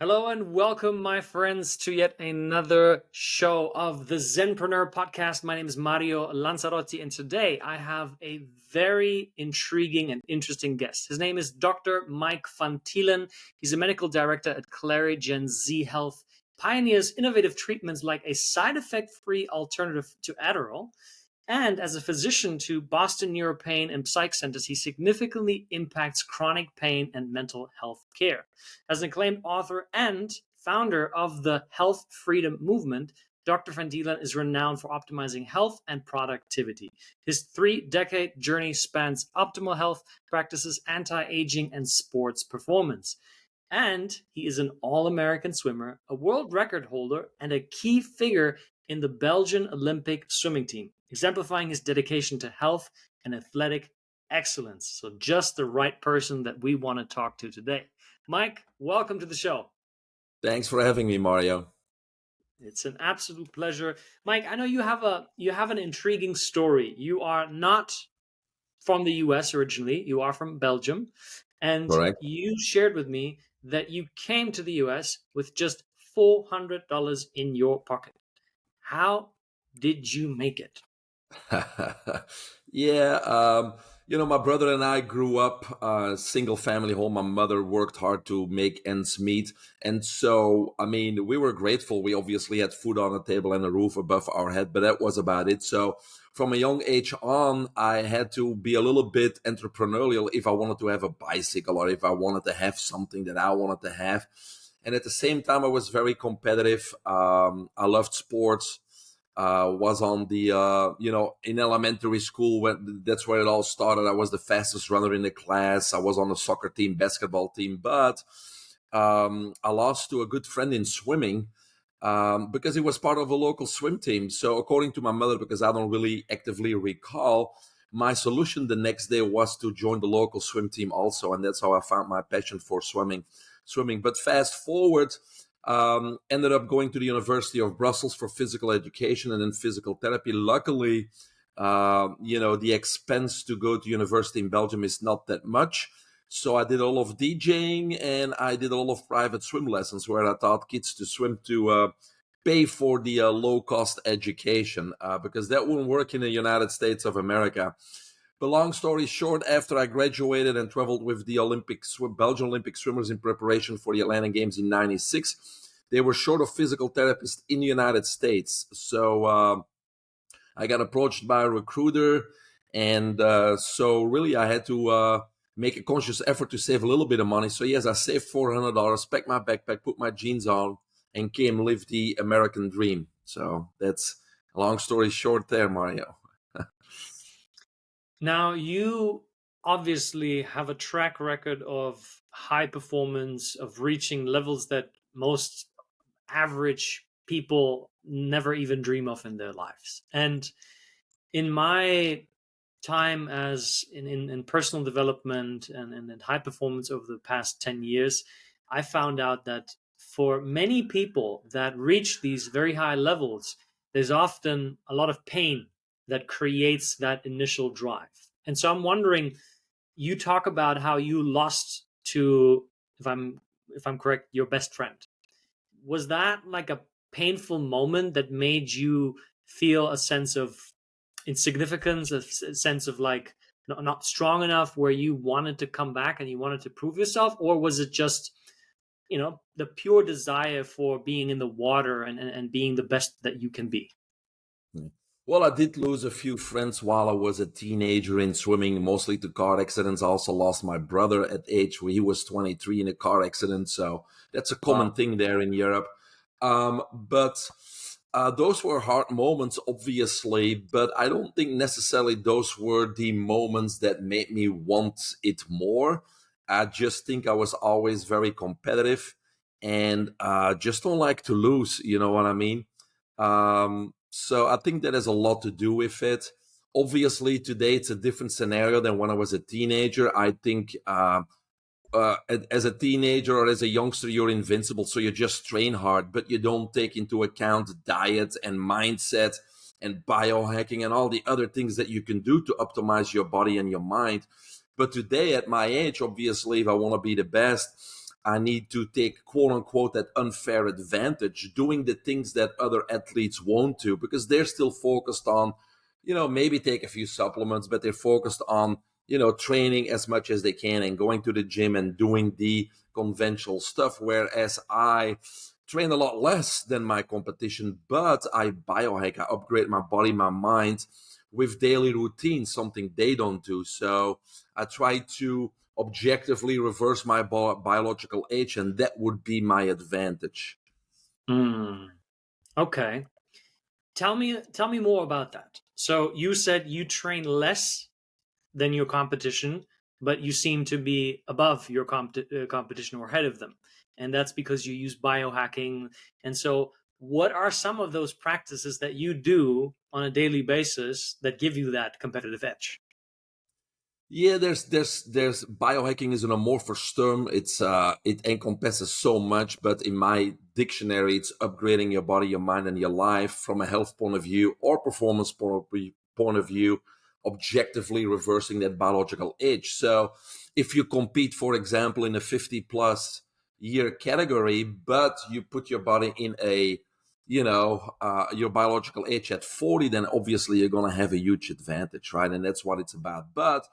Hello and welcome, my friends, to yet another show of the Zenpreneur podcast. My name is Mario Lanzarotti, and today I have a very intriguing and interesting guest. His name is Dr. Mike van Thielen. He's a medical director at ClariGenZ Health, pioneers innovative treatments like a side effect-free alternative to Adderall. And as a physician to Boston Neuro Pain and Psych centers, he significantly impacts chronic pain and mental health care. As an acclaimed author and founder of the Health Freedom Movement, Dr. Van Thielen is renowned for optimizing health and productivity. His 3-decade journey spans optimal health practices, anti-aging, and sports performance. And he is an All-American swimmer, a world record holder, and a key figure in the Belgian Olympic swimming team, exemplifying his dedication to health and athletic excellence. So just the right person that we want to talk to today. Mike, welcome to the show. Thanks for having me, Mario. It's an absolute pleasure. Mike, I know you have an intriguing story. You are not from the US originally. You are from Belgium. And Correct. you shared with me that you came to the US with just $400 in your pocket. How did you make it? Yeah, my brother and I grew up single family home. My mother worked hard to make ends meet. And so, we were grateful. We obviously had food on the table and a roof above our head, but that was about it. So from a young age on, I had to be a little bit entrepreneurial if I wanted to have a bicycle or if I wanted to have something that I wanted to have. And at the same time, I was very competitive. I loved sports. Was on the, in elementary school, that's where it all started. I was the fastest runner in the class. I was on the soccer team, basketball team, but I lost to a good friend in swimming because he was part of a local swim team. So according to my mother, because I don't really actively recall, my solution the next day was to join the local swim team also. And that's how I found my passion for swimming. But fast forward, ended up going to the University of Brussels for physical education and then physical therapy. Luckily, the expense to go to university in Belgium is not that much. So I did all of DJing and I did all of private swim lessons where I taught kids to swim to pay for the low-cost education because that wouldn't work in the United States of America. But long story short, after I graduated and traveled with the Belgian Olympic swimmers in preparation for the Atlanta Games in '96, they were short of physical therapists in the United States. So I got approached by a recruiter. And so really I had to make a conscious effort to save a little bit of money. So yes, I saved $400, packed my backpack, put my jeans on, and came live the American dream. So that's a long story short there, Mario. Now, you obviously have a track record of high performance, of reaching levels that most average people never even dream of in their lives. And in my time as in personal development and in high performance over the past 10 years, I found out that for many people that reach these very high levels, there's often a lot of pain that creates that initial drive. And so I'm wondering, you talk about how you lost to, if I'm correct, your best friend. Was that like a painful moment that made you feel a sense of insignificance, a sense of like not strong enough where you wanted to come back and you wanted to prove yourself? Or was it just, the pure desire for being in the water and being the best that you can be? Well, I did lose a few friends while I was a teenager in swimming, mostly to car accidents. I also lost my brother at age where he was 23 in a car accident. So that's a common Wow. thing there in Europe. But those were hard moments, obviously, but I don't think necessarily those were the moments that made me want it more. I just think I was always very competitive and just don't like to lose. You know what I mean? So I think that has a lot to do with it. Obviously, today it's a different scenario than when I was a teenager. I think as a teenager or as a youngster, you're invincible. So you just train hard, but you don't take into account diet and mindset and biohacking and all the other things that you can do to optimize your body and your mind. But today, at my age, obviously, if I want to be the best, I need to take, quote unquote, that unfair advantage, doing the things that other athletes won't do because they're still focused on, maybe take a few supplements, but they're focused on, training as much as they can and going to the gym and doing the conventional stuff. Whereas I train a lot less than my competition, but I biohack, I upgrade my body, my mind with daily routines, something they don't do. So I try to objectively reverse my biological age, and that would be my advantage. Okay. Tell me more about that. So you said you train less than your competition, but you seem to be above your competition or ahead of them. And that's because you use biohacking. And so what are some of those practices that you do on a daily basis that give you that competitive edge? Yeah, there's biohacking is an amorphous term. It encompasses so much, but in my dictionary, it's upgrading your body, your mind, and your life from a health point of view or performance point of view, objectively reversing that biological age. So, if you compete, for example, in a 50+ year category, but you put your body in a your biological age at 40, then obviously you're going to have a huge advantage, right? And that's what it's about. But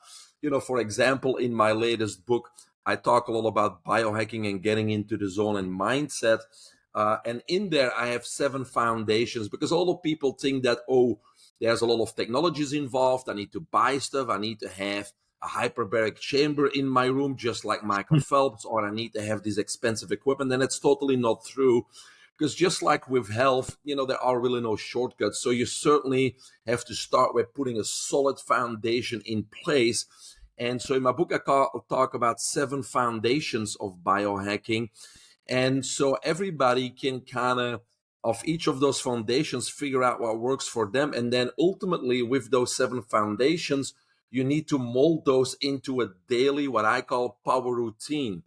for example, in my latest book, I talk a lot about biohacking and getting into the zone and mindset. And in there, I have 7 foundations because all the people think that, oh, there's a lot of technologies involved. I need to buy stuff. I need to have a hyperbaric chamber in my room, just like Michael Phelps, or I need to have this expensive equipment. And it's totally not true. Because just like with health, there are really no shortcuts. So you certainly have to start with putting a solid foundation in place. And so in my book, I talk about 7 foundations of biohacking. And so everybody can kind of each of those foundations, figure out what works for them. And then ultimately with those 7 foundations, you need to mold those into a daily, what I call power routine.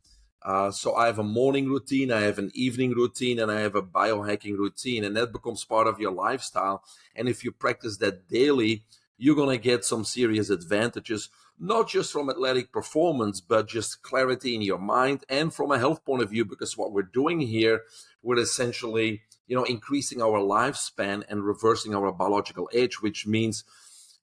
So I have a morning routine, I have an evening routine, and I have a biohacking routine, and that becomes part of your lifestyle. And if you practice that daily, you're going to get some serious advantages, not just from athletic performance, but just clarity in your mind and from a health point of view, because what we're doing here, we're essentially, increasing our lifespan and reversing our biological age, which means,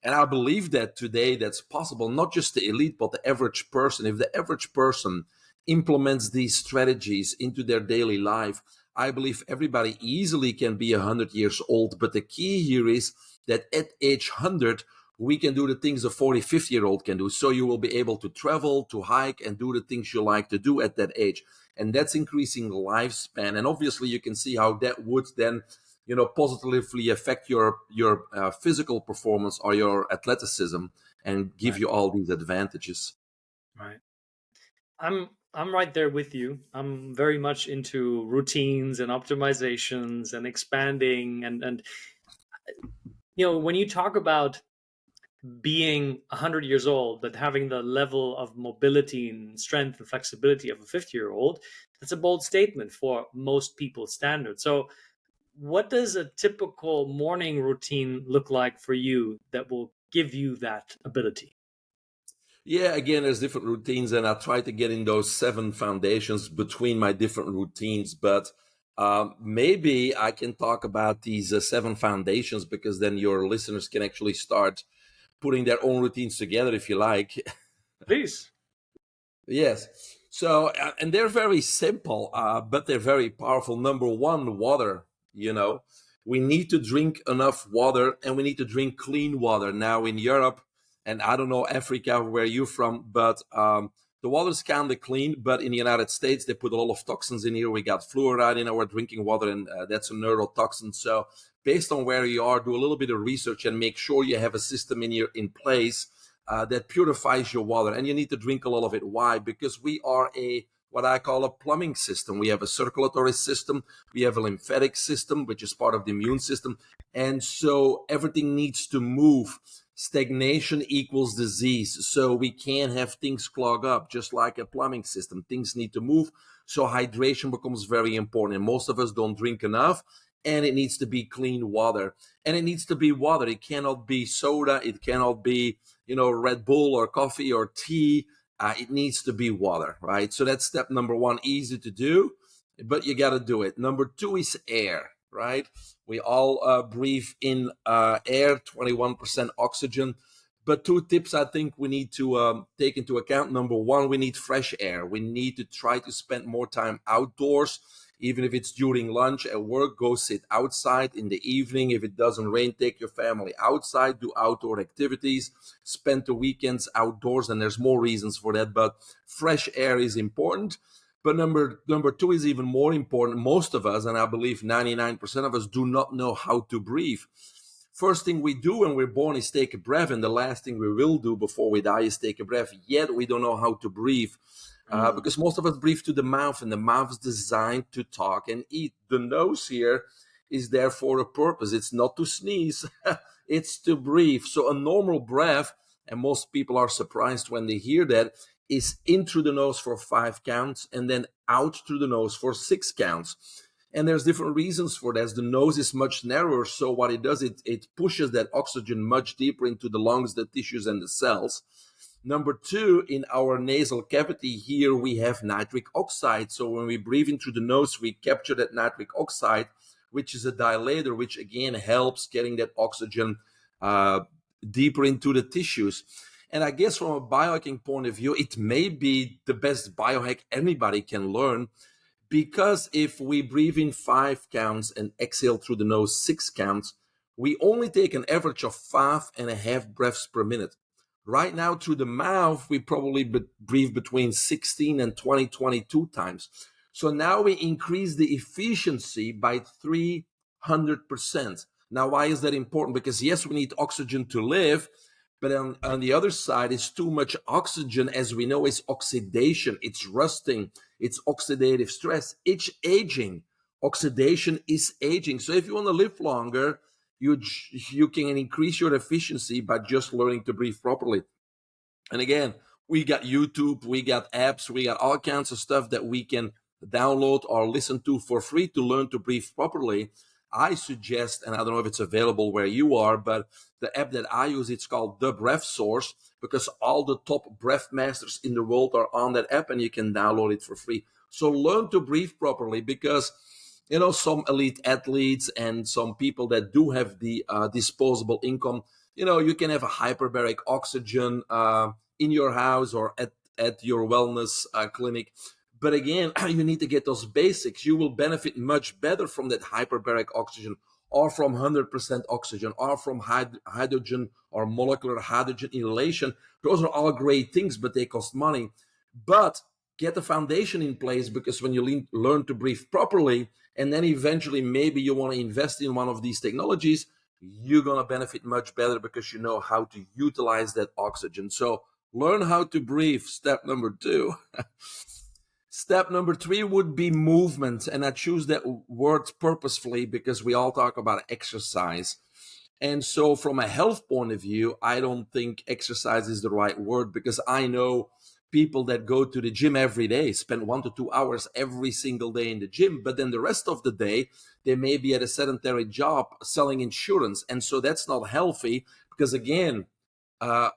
and I believe that today that's possible, not just the elite, but the average person. If the average person implements these strategies into their daily life, I believe everybody easily can be 100 years old. But the key here is that at age 100, we can do the things a 40, 50-year-old can do. So you will be able to travel, to hike, and do the things you like to do at that age. And that's increasing lifespan. And obviously you can see how that would then, positively affect your physical performance or your athleticism and give you all these advantages. Right. I'm right there with you. I'm very much into routines and optimizations and expanding and when you talk about being 100 years old but having the level of mobility and strength and flexibility of a 50-year-old, that's a bold statement for most people's standards. So what does a typical morning routine look like for you that will give you that ability? Yeah, again, there's different routines, and I try to get in those 7 foundations between my different routines. But maybe I can talk about these 7 foundations because then your listeners can actually start putting their own routines together, if you like. Please. Yes. So, and they're very simple, but they're very powerful. Number 1, water. We need to drink enough water, and we need to drink clean water. Now, in Europe, and I don't know Africa where you're from, but the water's kind of clean. But in the United States, they put a lot of toxins in here. We got fluoride in our drinking water, and that's a neurotoxin. So, based on where you are, do a little bit of research and make sure you have a system in place that purifies your water. And you need to drink a lot of it. Why? Because we are what I call a plumbing system. We have a circulatory system. We have a lymphatic system, which is part of the immune system. And so everything needs to move. Stagnation equals disease. So we can't have things clog up, just like a plumbing system. Things need to move. So hydration becomes very important. And most of us don't drink enough. And it needs to be clean water. And it needs to be water. It cannot be soda. It cannot be, Red Bull or coffee or tea. it needs to be water, right? So that's step number one, easy to do, but you got to do it. Number two is air, right? We all breathe in air, 21% oxygen. But two tips I think we need to take into account. Number one, we need fresh air. We need to try to spend more time outdoors, even if it's during lunch at work. Go sit outside in the evening. If it doesn't rain, take your family outside, do outdoor activities, spend the weekends outdoors, and there's more reasons for that. But fresh air is important. But number two is even more important. Most of us, and I believe 99% of us, do not know how to breathe. First thing we do when we're born is take a breath, and the last thing we will do before we die is take a breath. Yet we don't know how to breathe because most of us breathe to the mouth, and the mouth is designed to talk and eat. The nose here is there for a purpose. It's not to sneeze, it's to breathe. So a normal breath, and most people are surprised when they hear that, is in through the nose for 5 counts and then out through the nose for 6 counts. And there's different reasons for that. The nose is much narrower, so what it does, it pushes that oxygen much deeper into the lungs, the tissues, and the cells. Number two, in our nasal cavity here, we have nitric oxide. So when we breathe in through the nose, we capture that nitric oxide, which is a dilator, which again helps getting that oxygen deeper into the tissues. And I guess from a biohacking point of view, it may be the best biohack anybody can learn, because if we breathe in 5 counts and exhale through the nose 6 counts, we only take an average of 5.5 breaths per minute. Right now, through the mouth, we probably breathe between 16 and 22 times. So now we increase the efficiency by 300%. Now, why is that important? Because yes, we need oxygen to live, but on the other side, it's too much oxygen, as we know, is oxidation, it's rusting, it's oxidative stress, it's aging. Oxidation is aging. So if you want to live longer, you can increase your efficiency by just learning to breathe properly. And again, we got YouTube, we got apps, we got all kinds of stuff that we can download or listen to for free to learn to breathe properly. I suggest, and I don't know if it's available where you are, but the app that I use, it's called The Breath Source, because all the top breath masters in the world are on that app, and you can download it for free. So learn to breathe properly, because some elite athletes and some people that do have the disposable income, you can have a hyperbaric oxygen in your house or at your wellness clinic. But again, you need to get those basics. You will benefit much better from that hyperbaric oxygen, or from 100% oxygen, or from hydrogen or molecular hydrogen inhalation. Those are all great things, but they cost money. But get the foundation in place, because when you learn to breathe properly, and then eventually maybe you want to invest in one of these technologies, you're going to benefit much better because you know how to utilize that oxygen. So learn how to breathe, step number 2. Step number 3 would be movement. And I choose that word purposefully because we all talk about exercise. And so from a health point of view, I don't think exercise is the right word, because I know people that go to the gym every day, spend 1 to 2 hours every single day in the gym, but then the rest of the day, they may be at a sedentary job selling insurance. And so that's not healthy, because again,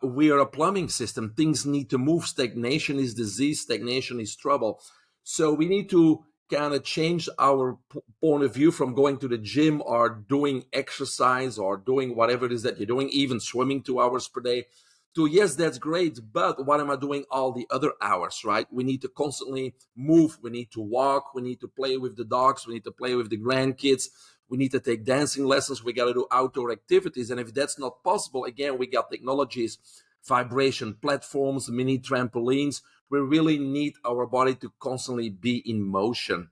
we are a plumbing system. Things need to move. Stagnation is disease. Stagnation is trouble. So we need to kind of change our point of view from going to the gym or doing exercise or doing whatever it is that you're doing, even swimming 2 hours per day, to yes, that's great, but what am I doing all the other hours, right? We need to constantly move. We need to walk. We need to play with the dogs. We need to play with the grandkids. We need to take dancing lessons. We got to do outdoor activities. And if that's not possible, again, we got technologies, vibration platforms, mini trampolines. We really need our body to constantly be in motion.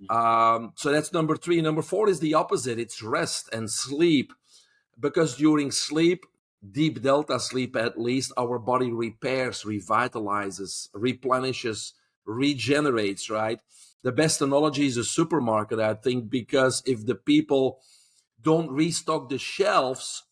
So that's number 3. Number 4 is the opposite. It's rest and sleep. Because during sleep, deep delta sleep at least, our body repairs, revitalizes, replenishes, regenerates, right? The best analogy is a supermarket, I think, because if the people don't restock the shelves,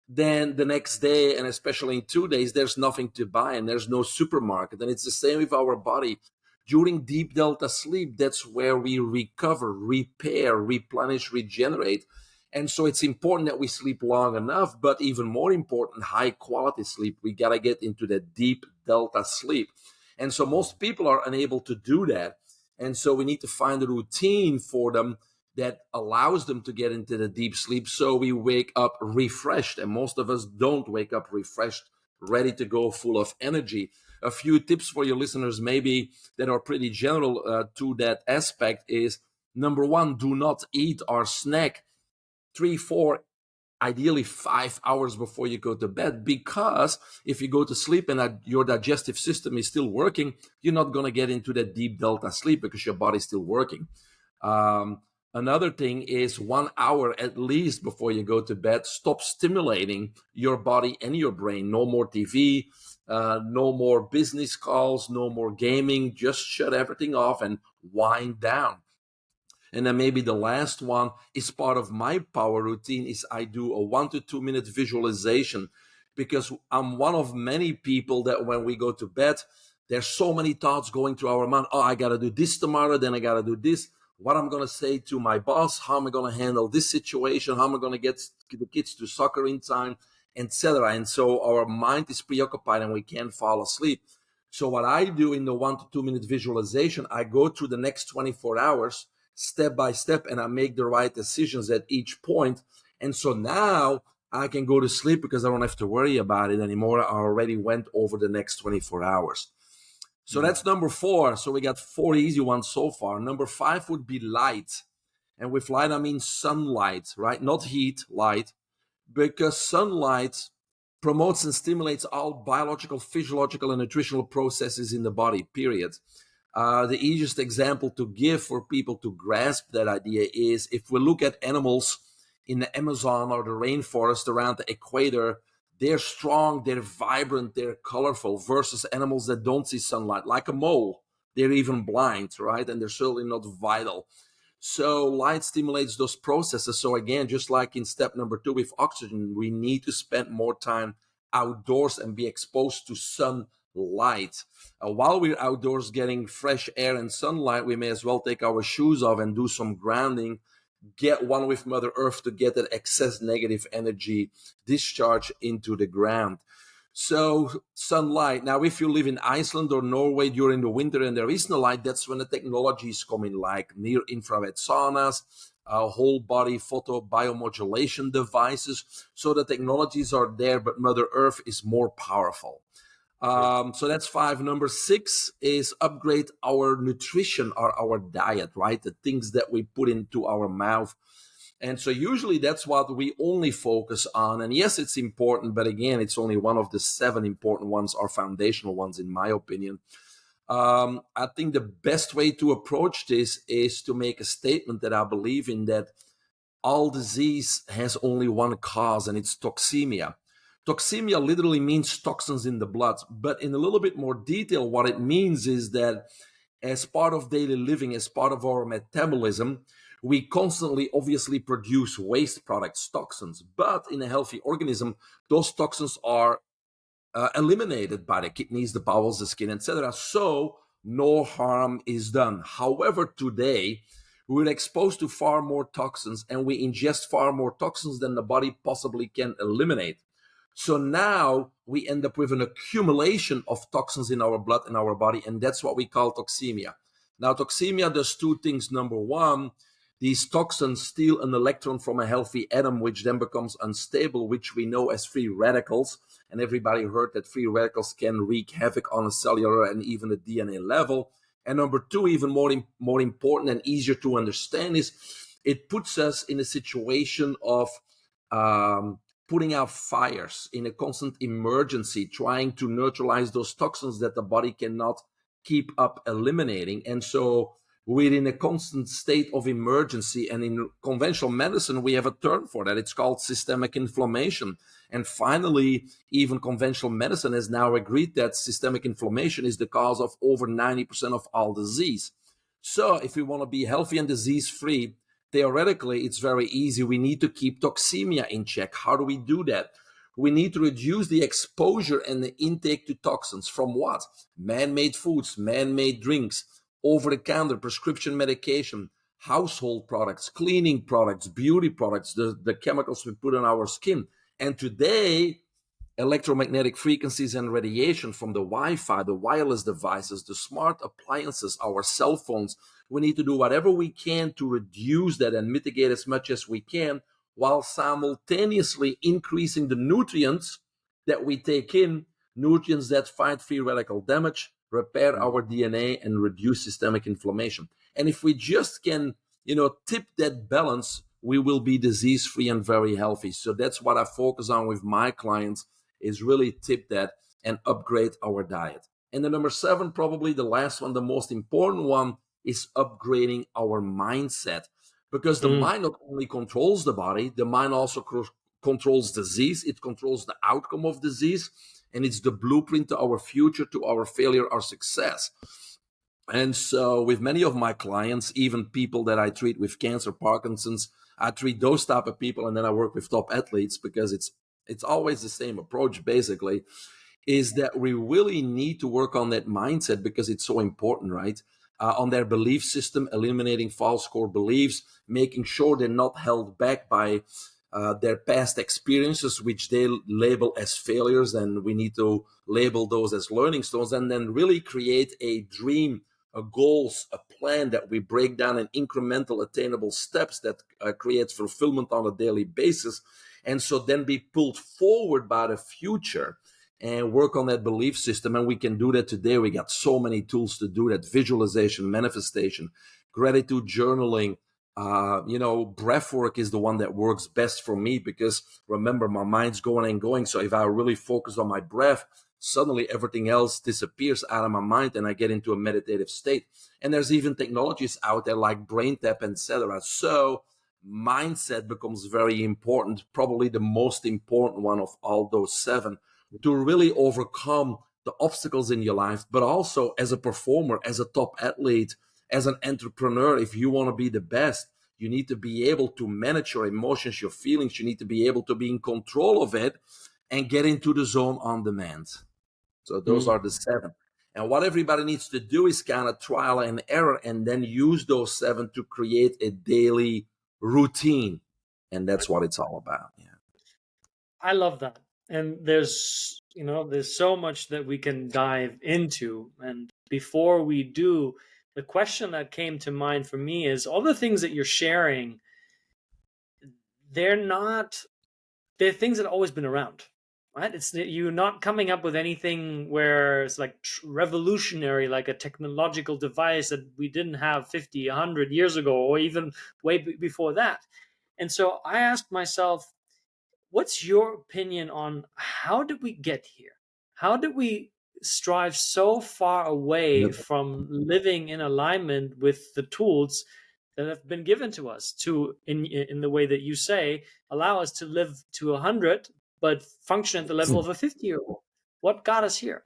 then the next day, and especially in 2 days, there's nothing to buy and there's no supermarket. And it's the same with our body. During deep delta sleep, that's where we recover, repair, replenish, regenerate. And so it's important that we sleep long enough, but even more important, high quality sleep. We got to get into that deep delta sleep. And so most people are unable to do that. And so we need to find a routine for them that allows them to get into the deep sleep so we wake up refreshed. And most of us don't wake up refreshed, ready to go, full of energy. A few tips for your listeners, maybe that are pretty general to that aspect, is number one, do not eat or snack 3, 4, ideally 5 hours before you go to bed, because if you go to sleep and your digestive system is still working, you're not going to get into that deep delta sleep because your body's still working. Another thing is 1 hour at least before you go to bed, stop stimulating your body and your brain. No more TV, no more business calls, no more gaming. Just shut everything off and wind down. And then maybe the last one is part of my power routine is I do a 1 to 2 minute visualization, because I'm one of many people that when we go to bed, there's so many thoughts going through our mind. Oh, I got to do this tomorrow. Then I got to do this. What I'm going to say to my boss, how am I going to handle this situation? How am I going to get the kids to soccer in time, etc. And so our mind is preoccupied and we can't fall asleep. So what I do in the 1 to 2 minute visualization, I go through the next 24 hours step by step, and I make the right decisions at each point. And so now I can go to sleep because I don't have to worry about it anymore. I already went over the next 24 hours. So that's number 4. So we got 4 easy ones so far. Number 5 would be light. And with light, I mean sunlight, right? Not heat, light. Because sunlight promotes and stimulates all biological, physiological, and nutritional processes in the body, period. The easiest example to give for people to grasp that idea is if we look at animals in the Amazon or the rainforest around the equator, they're strong, they're vibrant, they're colorful, versus animals that don't see sunlight, like a mole. They're even blind, right? And they're certainly not vital. So light stimulates those processes. So again, just like in step number 2 with oxygen, we need to spend more time outdoors and be exposed to sunlight. While we're outdoors getting fresh air and sunlight, we may as well take our shoes off and do some grounding, get one with Mother Earth to get that excess negative energy discharge into the ground. So sunlight. Now, if you live in Iceland or Norway during the winter and there is no light, that's when the technologies come in, like near infrared saunas, whole body photo biomodulation devices. So the technologies are there, but Mother Earth is more powerful. So that's 5. Number 6 is upgrade our nutrition or our diet, right? The things that we put into our mouth. And so usually that's what we only focus on. And yes, it's important, but again, it's only one of the 7 important ones or foundational ones, in my opinion. I think the best way to approach this is to make a statement that I believe in, that all disease has only one cause, and it's toxemia. Toxemia literally means toxins in the blood, but in a little bit more detail, what it means is that as part of daily living, as part of our metabolism, we constantly obviously produce waste products, toxins, but in a healthy organism, those toxins are eliminated by the kidneys, the bowels, the skin, etc. So no harm is done. However, today, we're exposed to far more toxins and we ingest far more toxins than the body possibly can eliminate. So now we end up with an accumulation of toxins in our blood and our body, and that's what we call toxemia. Now, toxemia does 2 things. Number 1, these toxins steal an electron from a healthy atom, which then becomes unstable, which we know as free radicals. And everybody heard that free radicals can wreak havoc on a cellular and even a DNA level. And number 2, even more important and easier to understand, is it puts us in a situation of putting out fires, in a constant emergency, trying to neutralize those toxins that the body cannot keep up eliminating. And so we're in a constant state of emergency. And in conventional medicine, we have a term for that. It's called systemic inflammation. And finally, even conventional medicine has now agreed that systemic inflammation is the cause of over 90% of all disease. So if we want to be healthy and disease-free, theoretically, it's very easy. We need to keep toxemia in check. How do we do that? We need to reduce the exposure and the intake to toxins from what? Man-made foods, man-made drinks, over-the-counter prescription medication, household products, cleaning products, beauty products, the chemicals we put on our skin. And today, electromagnetic frequencies and radiation from the Wi-Fi, the wireless devices, the smart appliances, our cell phones. We need to do whatever we can to reduce that and mitigate as much as we can, while simultaneously increasing the nutrients that we take in, nutrients that fight free radical damage, repair our DNA, and reduce systemic inflammation. And if we just can, tip that balance, we will be disease-free and very healthy. So that's what I focus on with my clients, is really tip that and upgrade our diet. And the number 7, probably the last one, the most important one, is upgrading our mindset. Because the mind not only controls the body, the mind also controls disease. It controls the outcome of disease, and it's the blueprint to our future, to our failure or success. And so with many of my clients, even people that I treat with cancer, Parkinson's, I treat those type of people, and then I work with top athletes, because it's always the same approach, basically, is that we really need to work on that mindset, because it's so important, right? On their belief system, eliminating false core beliefs, making sure they're not held back by their past experiences, which they label as failures, and we need to label those as learning stones, and then really create a dream, a goals, a plan that we break down in incremental, attainable steps that creates fulfillment on a daily basis. And so then be pulled forward by the future and work on that belief system. And we can do that today. We got so many tools to do that: visualization, manifestation, gratitude journaling. Breath work is the one that works best for me, because remember, my mind's going and going. So if I really focus on my breath, suddenly everything else disappears out of my mind and I get into a meditative state. And there's even technologies out there like brain tap, etc. So mindset becomes very important, probably the most important one of all those 7, to really overcome the obstacles in your life, but also as a performer, as a top athlete, as an entrepreneur. If you want to be the best, you need to be able to manage your emotions, your feelings. You need to be able to be in control of it and get into the zone on demand. So those are the 7. And what everybody needs to do is kind of trial and error, and then use those 7 to create a daily routine. And that's what it's all about. Yeah. I love that. And there's so much that we can dive into. And before we do, the question that came to mind for me is, all the things that you're sharing, they're things that have always been around, right? You're not coming up with anything where it's like revolutionary, like a technological device that we didn't have 50, 100 years ago, or even way before that. And so I asked myself, what's your opinion on how did we get here? How did we strive so far away from living in alignment with the tools that have been given to us to, in the way that you say, allow us to live to 100, but function at the level of a 50-year-old? What got us here?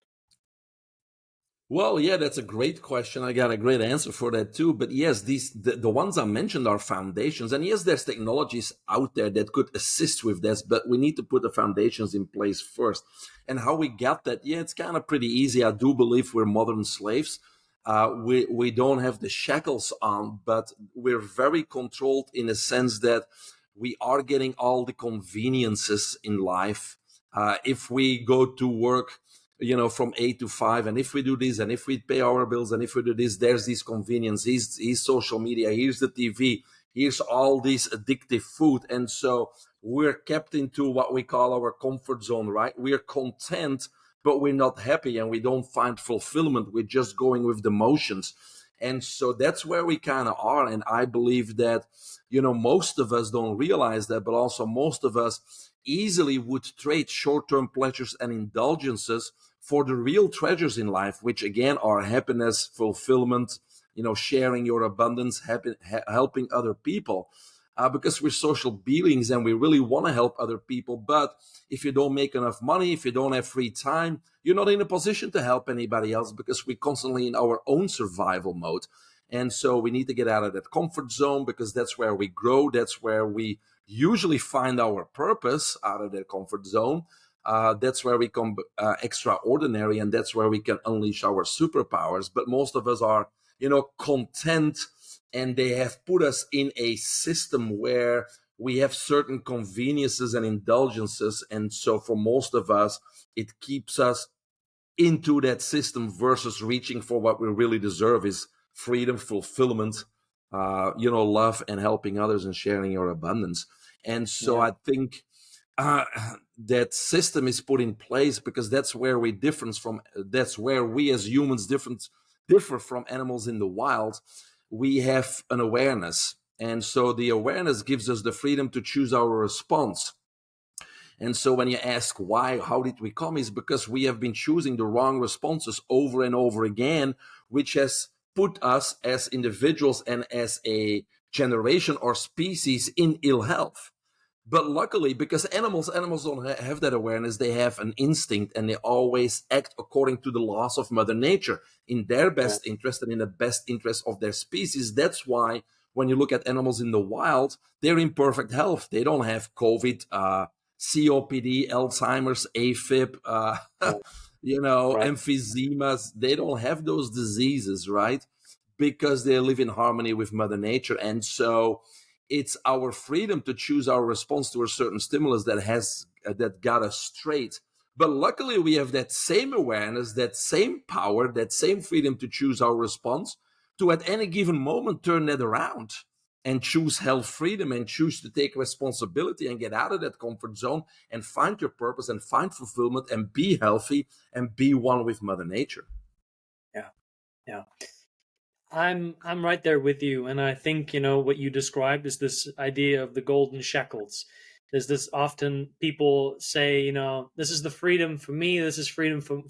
Well, yeah, that's a great question. I got a great answer for that too. But yes, the ones I mentioned are foundations. And yes, there's technologies out there that could assist with this, but we need to put the foundations in place first. And how we got that, yeah, it's kind of pretty easy. I do believe we're modern slaves. We don't have the shackles on, but we're very controlled in a sense that we are getting all the conveniences in life. If we go to work, from 8 to 5, and if we do this, and if we pay our bills, and if we do this, there's this convenience, here's social media, here's the TV, here's all this addictive food. And so we're kept into what we call our comfort zone, right? We're content, but we're not happy, and we don't find fulfillment. We're just going with the motions. And so that's where we kind of are. And I believe that, most of us don't realize that, but also most of us easily would trade short-term pleasures and indulgences for the real treasures in life, which again are happiness, fulfillment, sharing your abundance, helping other people. Because we're social beings and we really want to help other people. But if you don't make enough money, if you don't have free time, you're not in a position to help anybody else, because we're constantly in our own survival mode. And so we need to get out of that comfort zone, because that's where we grow. That's where we usually find our purpose, out of that comfort zone. That's where we become extraordinary, and that's where we can unleash our superpowers. But most of us are, content, and they have put us in a system where we have certain conveniences and indulgences. And so for most of us, it keeps us into that system versus reaching for what we really deserve is freedom, fulfillment, love, and helping others and sharing your abundance. And so Yeah. I think uh, that system is put in place because that's where that's where we as humans differ from animals in the wild. We have an awareness. And so the awareness gives us the freedom to choose our response. And so when you ask why, how did we come, is because we have been choosing the wrong responses over and over again, which has put us as individuals and as a generation or species in ill health. But luckily, because animals don't have that awareness, they have an instinct and they always act according to the laws of Mother Nature in their Yeah. best interest and in the best interest of their species. That's why when you look at animals in the wild, they're in perfect health. They don't have COVID, COPD, Alzheimer's, AFib, Yeah. Right. emphysemas. They don't have those diseases, right? Because they live in harmony with Mother Nature. And so it's our freedom to choose our response to a certain stimulus that got us straight. But luckily, we have that same awareness, that same power, that same freedom to choose our response to at any given moment turn that around and choose health freedom and choose to take responsibility and get out of that comfort zone and find your purpose and find fulfillment and be healthy and be one with Mother Nature. Yeah. Yeah. I'm right there with you, and I think what you described is this idea of the golden shekels. There's this often people say, this is the freedom for me. This is freedom for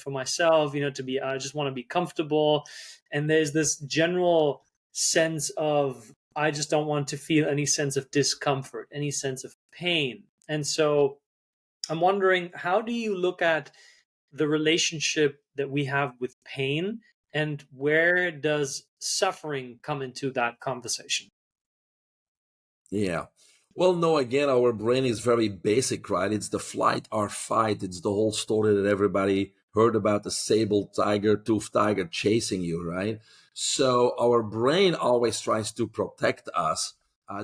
myself. To be. I just want to be comfortable, and there's this general sense of I just don't want to feel any sense of discomfort, any sense of pain, and so I'm wondering, how do you look at the relationship that we have with pain, and where does suffering come into that conversation? Yeah. Well, no, again, our brain is very basic, right? It's the flight or fight. It's the whole story that everybody heard about, the sable tiger, toothed tiger chasing you, right? So our brain always tries to protect us.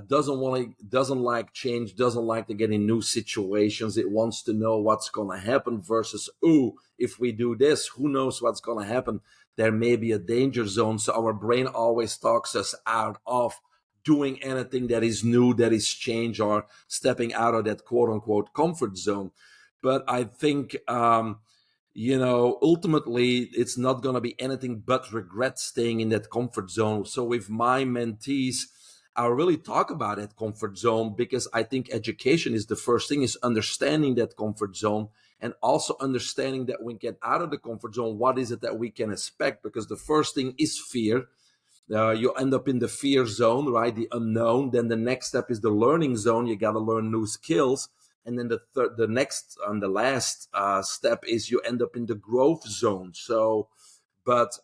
Doesn't like change, doesn't like to get in new situations. It wants to know what's going to happen versus, ooh, if we do this, who knows what's going to happen? There may be a danger zone. So our brain always talks us out of doing anything that is new, that is change, or stepping out of that quote unquote comfort zone. But I think, ultimately, it's not going to be anything but regret staying in that comfort zone. So with my mentees, I really talk about that comfort zone because I think education is the first thing, is understanding that comfort zone and also understanding that when we get out of the comfort zone, what is it that we can expect? Because the first thing is fear. You end up in the fear zone, right? The unknown. Then the next step is the learning zone. You got to learn new skills. And then the next and the last step is you end up in the growth zone. So, but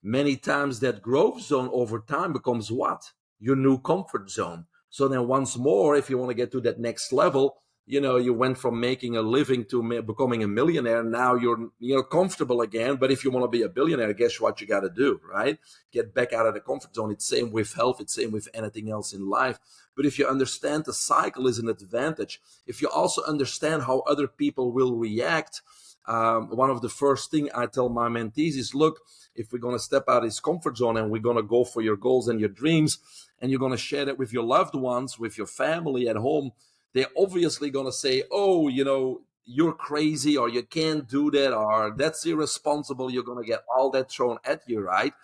many times that growth zone over time becomes what? Your new comfort zone. So then once more, if you want to get to that next level, you went from making a living to becoming a millionaire. Now you're comfortable again. But if you want to be a billionaire, guess what you got to do, right? Get back out of the comfort zone. It's same with health. It's same with anything else in life. But if you understand the cycle is an advantage, if you also understand how other people will react, one of the first thing I tell my mentees is, look, if we're going to step out of this comfort zone and we're going to go for your goals and your dreams, and you're going to share that with your loved ones, with your family at home, they're obviously going to say, oh, you're crazy, or you can't do that, or that's irresponsible. You're going to get all that thrown at you, right?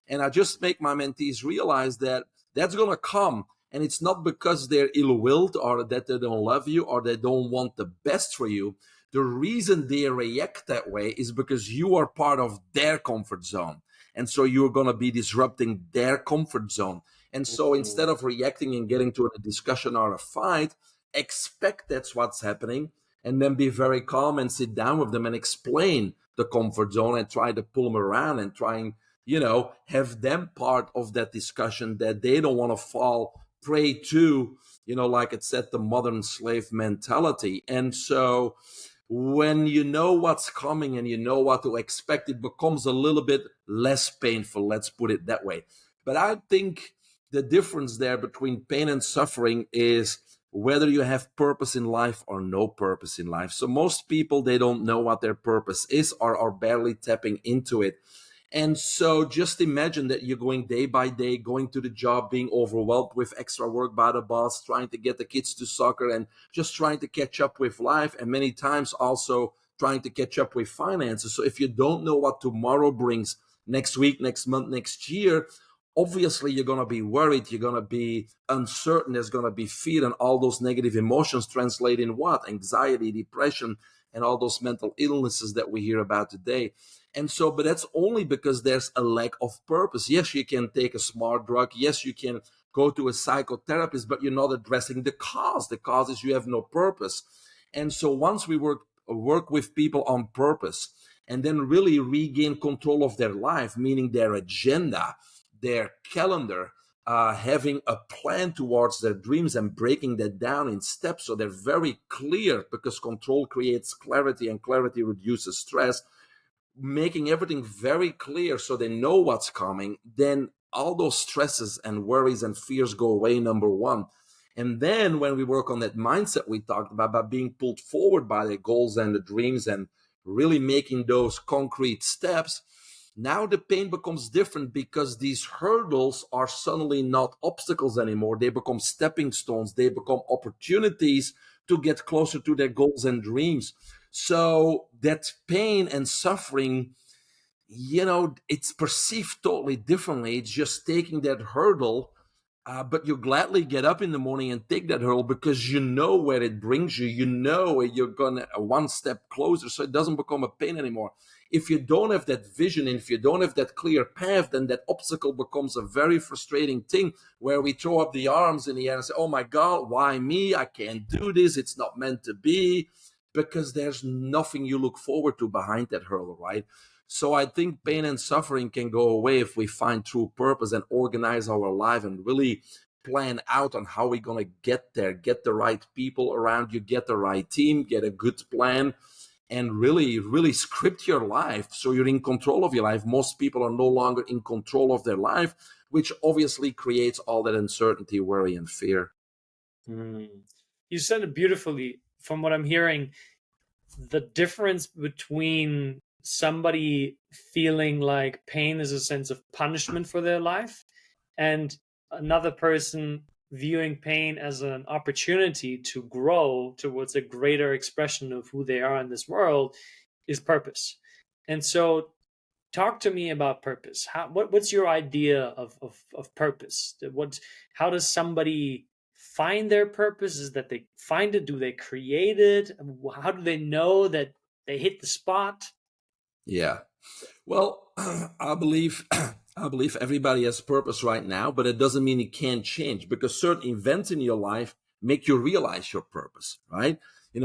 And I just make my mentees realize that that's going to come. And it's not because they're ill-willed or that they don't love you or they don't want the best for you. The reason they react that way is because you are part of their comfort zone. And so you're going to be disrupting their comfort zone. And so Mhm. instead of reacting and getting to a discussion or a fight, expect that's what's happening, and then be very calm and sit down with them and explain the comfort zone and try to pull them around and try and have them part of that discussion, that they don't want to fall prey to, like it said, the modern slave mentality. And so when you know what's coming and you know what to expect, it becomes a little bit less painful, let's put it that way. But I think the difference there between pain and suffering is whether you have purpose in life or no purpose in life. So most people, they don't know what their purpose is or are barely tapping into it. And so just imagine that you're going day by day, going to the job, being overwhelmed with extra work by the boss, trying to get the kids to soccer and just trying to catch up with life. And many times also trying to catch up with finances. So if you don't know what tomorrow brings, next week, next month, next year, obviously you're going to be worried. You're going to be uncertain. There's going to be fear, and all those negative emotions translate in what? Anxiety, depression, and all those mental illnesses that we hear about today. And so, but that's only because there's a lack of purpose. Yes, you can take a smart drug. Yes, you can go to a psychotherapist, but you're not addressing the cause. The cause is you have no purpose. And so once we work with people on purpose and then really regain control of their life, meaning their agenda, their calendar, having a plan towards their dreams and breaking that down in steps so they're very clear, because control creates clarity and clarity reduces stress, making everything very clear so they know what's coming, then all those stresses and worries and fears go away, number one. And then when we work on that mindset we talked about being pulled forward by the goals and the dreams and really making those concrete steps, now the pain becomes different, because these hurdles are suddenly not obstacles anymore. They become stepping stones. They become opportunities to get closer to their goals and dreams. So that pain and suffering, it's perceived totally differently. It's just taking that hurdle, but you gladly get up in the morning and take that hurdle because you know where it brings you. You know you're going one step closer, so it doesn't become a pain anymore. If you don't have that vision, and if you don't have that clear path, then that obstacle becomes a very frustrating thing where we throw up the arms in the air and say, oh my God, why me? I can't do this. It's not meant to be, because there's nothing you look forward to behind that hurdle, right? So I think pain and suffering can go away if we find true purpose and organize our life and really plan out on how we're going to get there, get the right people around you, get the right team, get a good plan, and really, really script your life so you're in control of your life. Most people are no longer in control of their life, which obviously creates all that uncertainty, worry, and fear. You said it beautifully. From what I'm hearing, the difference between somebody feeling like pain is a sense of punishment for their life and another person viewing pain as an opportunity to grow towards a greater expression of who they are in this world is purpose. And so talk to me about purpose. What's your idea of purpose? How does somebody find their purpose? Is that they find it? Do they create it? How do they know that they hit the spot? Yeah. Well, I believe everybody has purpose right now, but it doesn't mean it can't change, because certain events in your life make you realize your purpose, right?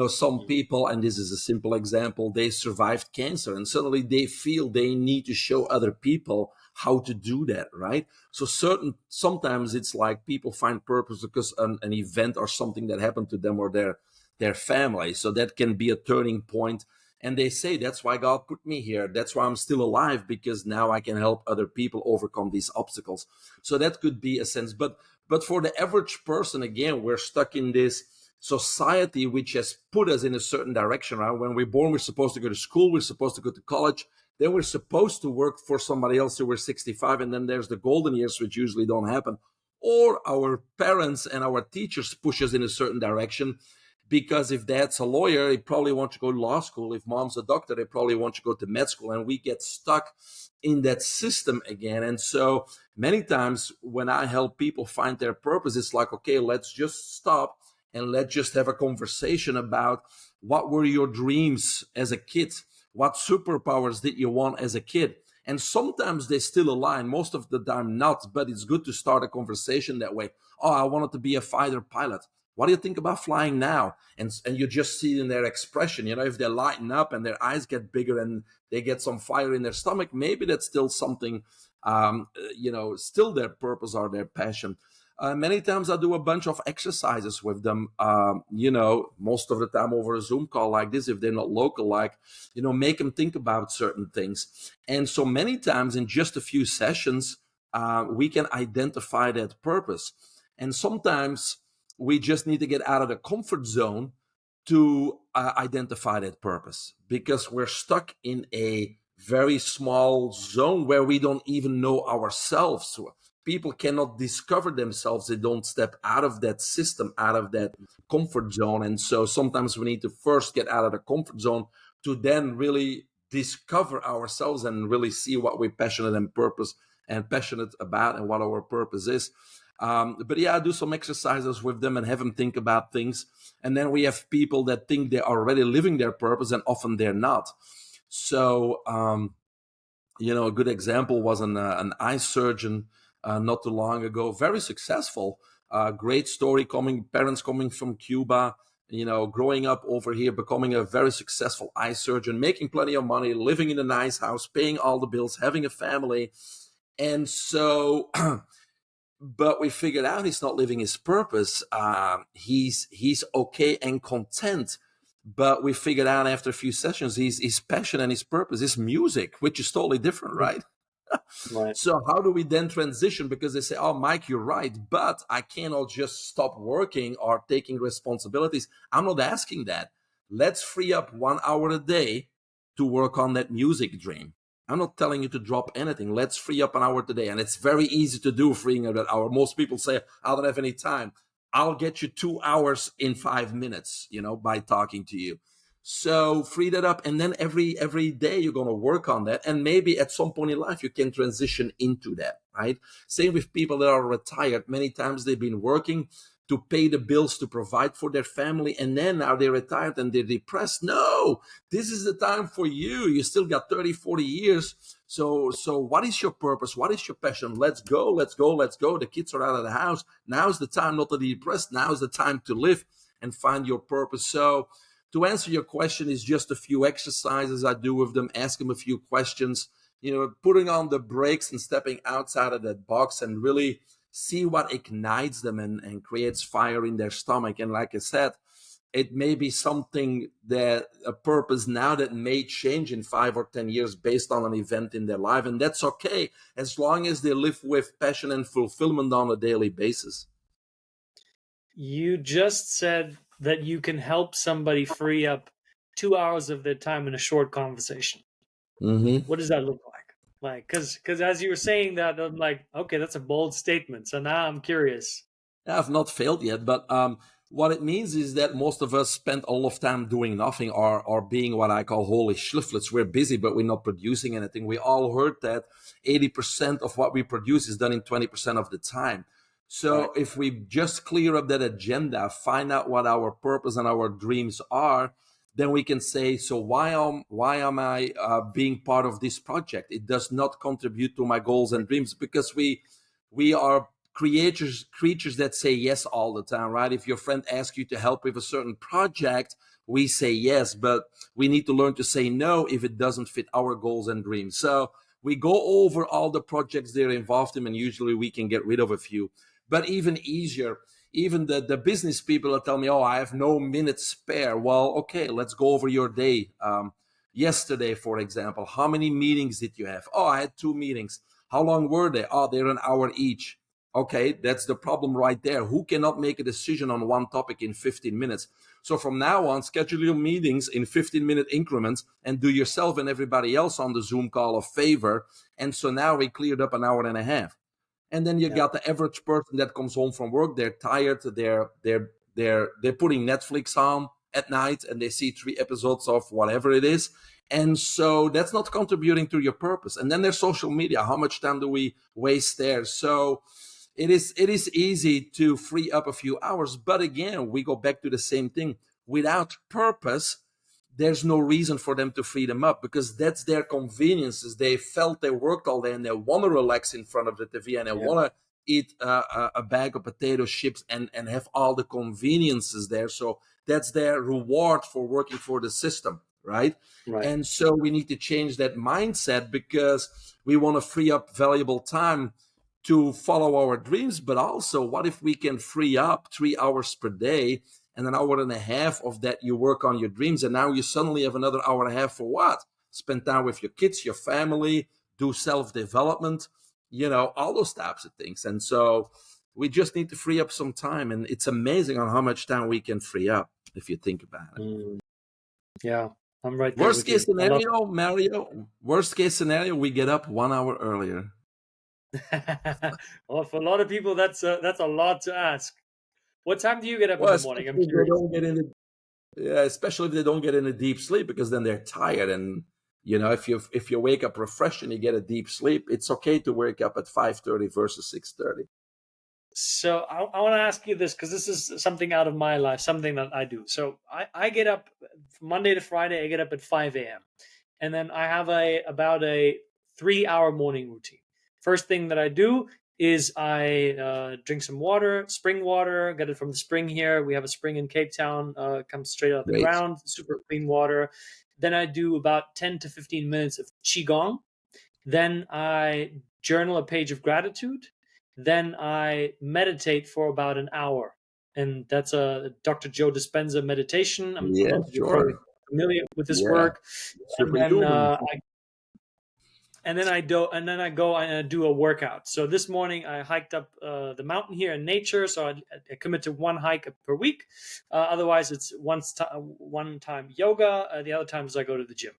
Some people, and this is a simple example, they survived cancer and suddenly they feel they need to show other people how to do that, right? So sometimes it's like people find purpose because an event or something that happened to them or their family. So that can be a turning point. And they say, that's why God put me here. That's why I'm still alive, because now I can help other people overcome these obstacles. So that could be a sense. But for the average person, again, we're stuck in this society which has put us in a certain direction, right? When we're born, we're supposed to go to school. We're supposed to go to college. Then we're supposed to work for somebody else till we're 65. And then there's the golden years, which usually don't happen. Or our parents and our teachers push us in a certain direction. Because if dad's a lawyer, he probably wants to go to law school. If mom's a doctor, they probably want to go to med school. And we get stuck in that system again. And so many times when I help people find their purpose, it's like, okay, let's just stop and let's just have a conversation about what were your dreams as a kid? What superpowers did you want as a kid? And sometimes they still align, most of the time not, but it's good to start a conversation that way. Oh, I wanted to be a fighter pilot. What do you think about flying now? And you just see in their expression, if they lighten up and their eyes get bigger and they get some fire in their stomach, maybe that's still something, still their purpose or their passion. Many times I do a bunch of exercises with them, most of the time over a Zoom call like this, if they're not local, make them think about certain things. And so many times in just a few sessions, we can identify that purpose. And sometimes we just need to get out of the comfort zone to identify that purpose, because we're stuck in a very small zone where we don't even know ourselves. People cannot discover themselves. They don't step out of that system, out of that comfort zone. And so sometimes we need to first get out of the comfort zone to then really discover ourselves and really see what we're passionate about and what our purpose is. But yeah, I do some exercises with them and have them think about things. And then we have people that think they're already living their purpose, and often they're not. So, a good example was an eye surgeon not too long ago, very successful, great story, parents coming from Cuba, growing up over here, becoming a very successful eye surgeon, making plenty of money, living in a nice house, paying all the bills, having a family. And so, but we figured out he's not living his purpose. He's okay and content. But we figured out after a few sessions, his passion and his purpose is music, which is totally different, right? Right. So how do we then transition? Because they say, oh, Mike, you're right, but I cannot just stop working or taking responsibilities. I'm not asking that. Let's free up 1 hour a day to work on that music dream. I'm not telling you to drop anything. Let's free up an hour today. And it's very easy to do, freeing up that hour. Most people say, I don't have any time. I'll get you 2 hours in 5 minutes, by talking to you. So free that up. And then every day you're going to work on that. And maybe at some point in life, you can transition into that, right? Same with people that are retired. Many times they've been working to pay the bills, to provide for their family. And then now they're retired and they're depressed. No, this is the time for you. You still got 30, 40 years. So what is your purpose? What is your passion? Let's go, let's go, let's go. The kids are out of the house. Now's the time not to be depressed. Now's the time to live and find your purpose. So to answer your question is just a few exercises I do with them, ask them a few questions, putting on the brakes and stepping outside of that box and really see what ignites them and creates fire in their stomach. And like I said, it may be something that a purpose now that may change in 5 or 10 years based on an event in their life. And that's okay, as long as they live with passion and fulfillment on a daily basis. You just said that you can help somebody free up 2 hours of their time in a short conversation. Mm-hmm. What does that look like? Because as you were saying that, I'm like, okay, that's a bold statement. So now I'm curious. I've not failed yet, but what it means is that most of us spend a lot of time doing nothing or being what I call holy schlifflets. We're busy, but we're not producing anything. We all heard that 80% of what we produce is done in 20% of the time. So Right. if we just clear up that agenda, find out what our purpose and our dreams are, then we can say, so why am I being part of this project? It does not contribute to my goals and dreams, because we are creatures that say yes all the time, right? If your friend asks you to help with a certain project, we say yes, but we need to learn to say no if it doesn't fit our goals and dreams. So we go over all the projects they're involved in, and usually we can get rid of a few. But even easier, even the business people that tell me, oh, I have no minutes spare. Well, okay, let's go over your day. Yesterday, for example, how many meetings did you have? Oh, I had 2 meetings. How long were they? Oh, they're an hour each. Okay, that's the problem right there. Who cannot make a decision on one topic in 15 minutes? So from now on, schedule your meetings in 15-minute increments and do yourself and everybody else on the Zoom call a favor. And so now we cleared up an hour and a half. And then you got the average person that comes home from work. They're tired. They're putting Netflix on at night and they see 3 episodes of whatever it is. And so that's not contributing to your purpose. And then there's social media. How much time do we waste there? So it is easy to free up a few hours. But again, we go back to the same thing. Without purpose, there's no reason for them to free them up, because that's their conveniences. They felt they worked all day and they want to relax in front of the TV and they want to eat a bag of potato chips and have all the conveniences there. So that's their reward for working for the system, right? And so we need to change that mindset, because we want to free up valuable time to follow our dreams. But also, what if we can free up 3 hours per day, and an hour and a half of that you work on your dreams, and now you suddenly have another hour and a half for what? Spend time with your kids, your family, do self-development. all those types of things. And so we just need to free up some time. And it's amazing on how much time we can free up if you think about it. Yeah, I'm right there Worst with case you. scenario, Mario, worst case scenario, we get up 1 hour earlier. Well, for a lot of people, that's a lot to ask. What time do you get up in Well, the morning? I'm especially if they curious. don't get in especially if they don't get in a deep sleep, because then they're tired. And if you wake up refreshed and you get a deep sleep, it's okay to wake up at 5:30 versus 6:30. So I want to ask you this because this is something out of my life, something that I do. So I get up Monday to Friday. I get up at 5 a.m. and then I have about a 3-hour morning routine. First thing that I do is I drink some water, spring water, get it from the spring here. We have a spring in Cape Town, comes straight out of the Great. ground, super clean water. Then I do about 10 to 15 minutes of Qigong. Then I journal a page of gratitude. Then I meditate for about an hour. And that's a Dr. Joe Dispenza meditation. I'm Yeah, not you're probably sure. familiar with his Yeah. work. And then Superhuman. I go and I do a workout. So this morning I hiked up the mountain here in nature. So I commit to one hike per week. Otherwise, it's one time yoga. The other times I go to the gym.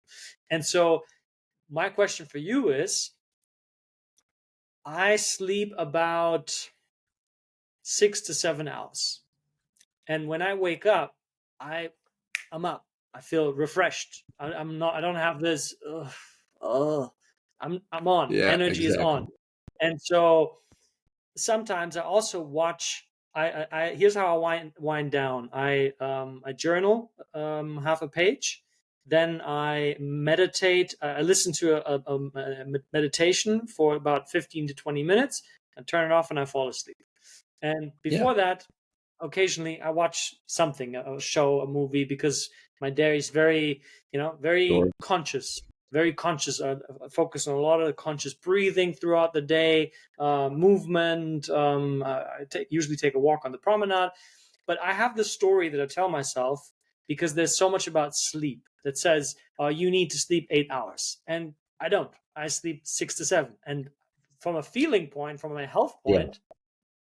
And so my question for you is, I sleep about 6 to 7 hours, and when I wake up, I'm up. I feel refreshed. I'm not. I don't have this. I'm on. Yeah, Energy is exactly. on, and so sometimes I also watch. Here's how I wind down. I journal half a page. Then I meditate. I listen to a meditation for about 15 to 20 minutes and turn it off, and I fall asleep. And Yeah. before that, occasionally I watch something, a show, a movie, because my dairy is very, very Sure. conscious, very conscious. Focus on a lot of the conscious breathing throughout the day, movement. Usually take a walk on the promenade. But I have this story that I tell myself because there's so much about sleep that says you need to sleep 8 hours, and I don't. I sleep 6 to 7, and from a feeling point, from a health Yeah. point,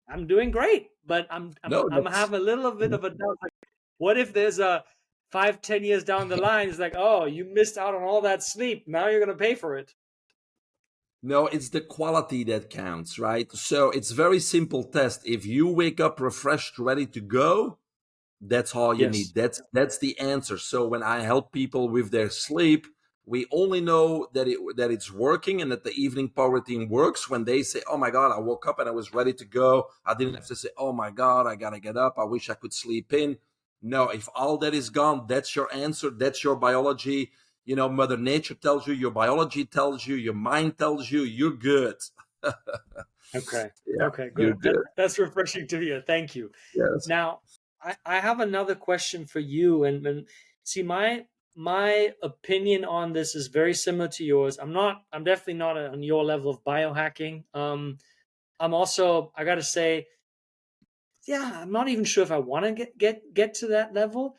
I'm doing great, but No, I'm have a little bit of a doubt. Like, what if there's a 5, 10 years down the line? It's like, oh, you missed out on all that sleep. Now you're gonna pay for it. no, it's the quality that counts, right? So it's very simple test. If you wake up refreshed, ready to go, that's all you Yes. need. That's the answer. So when I help people with their sleep, we only know that it's working and that the evening power routine works when they say, "Oh my God, I woke up and I was ready to go. I didn't have to say, oh my God, I gotta get up. I wish I could sleep in." No, if all that is gone, that's your answer. That's your biology. Mother Nature tells you, your biology tells you, your mind tells you, you're good. Okay. Yeah, Okay. you're Good. good. That's refreshing to hear. Thank you. Yes. Now, I have another question for you, and see my opinion on this is very similar to yours. I'm definitely not on your level of biohacking. I'm also, I gotta say, yeah, I'm not even sure if I want to get to that level.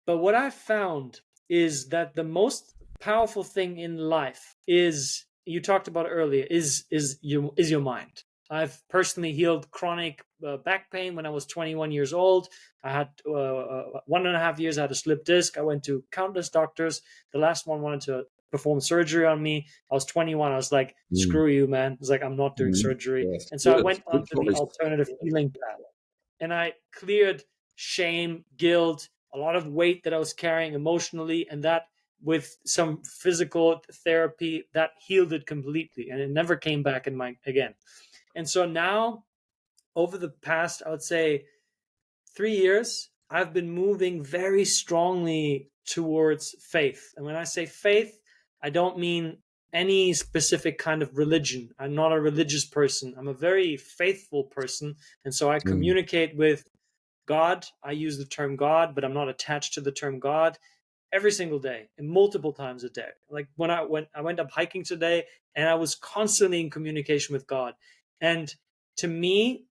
But what I've found is that the most powerful thing in life is, you talked about earlier, is your mind. I've personally healed chronic back pain when I was 21 years old. I had 1.5 years. I had a slip disc. I went to countless doctors. The last one wanted to perform surgery on me. I was 21. I was like, Mm. screw you, man. I was like, I'm not doing surgery. Yes. And so I Good. went Good onto the choice. alternative healing path, and I cleared shame, guilt, a lot of weight that I was carrying emotionally, and that with some physical therapy that healed it completely, and it never came back in my again. And so now, over the past, I would say, 3 years, I've been moving very strongly towards faith. And when I say faith, I don't mean any specific kind of religion. I'm not a religious person. I'm a very faithful person. And so I Mm. communicate with God. I use the term God, but I'm not attached to the term God every single day and multiple times a day. Like when I went up hiking today, and I was constantly in communication with God. And to me,